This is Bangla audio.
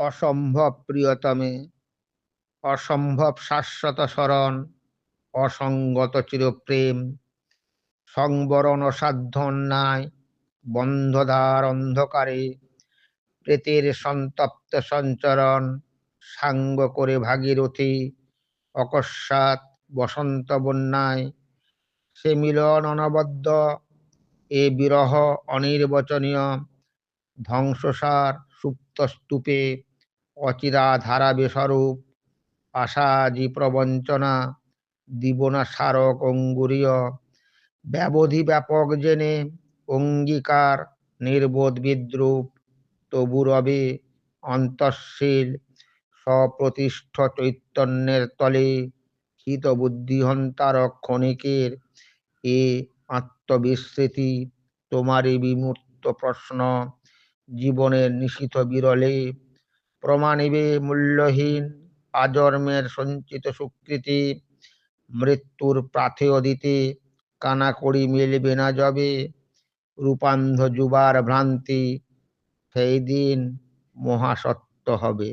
অসম্ভব প্রিয়তমে, অসম্ভব শাশ্বত শরণ, অসঙ্গত চিরপ্রেম, সংবরণ সাধ্য অন্যায়, বন্ধদ্বার অন্ধকারে, প্রেতের সন্তপ্ত সঞ্চরণ, সাঙ্গ করে ভাগীরথী, অকস্মাৎ বসন্ত বন্যায়, সে মিলন অনবদ্য, এ বিরহ অনির্বচনীয়, ধ্বংসসার সুপ্ত স্তূপে, অচিরা ধারাবে স্বরূপ, আশাজি প্রবঞ্চনা, দিবনা স্মারক অঙ্গুরীয়, ব্যবধি ব্যাপক জেনে, অঙ্গীকার নির্বোধ বিদ্রুপ, তবু রবে অন্তঃশীল, স্বপ্রতিষ্ঠ চৈতন্যের তলে, হিত বুদ্ধিহন্তারক ক্ষণিকের, এ আত্মবিস্মৃতি তোমারই বিমূর্ত প্রশ্ন, জীবনের নিশিত বিরলে প্রমাণিবে মূল্যহীন, আজন্মের সঞ্চিত সুকৃতি, মৃত্যুর প্রাথেয় দিতে কানাকড়ি মিলবে না যবে, রূপান্ধ যুবার ভ্রান্তি সেই দিন মহাসত্য হবে।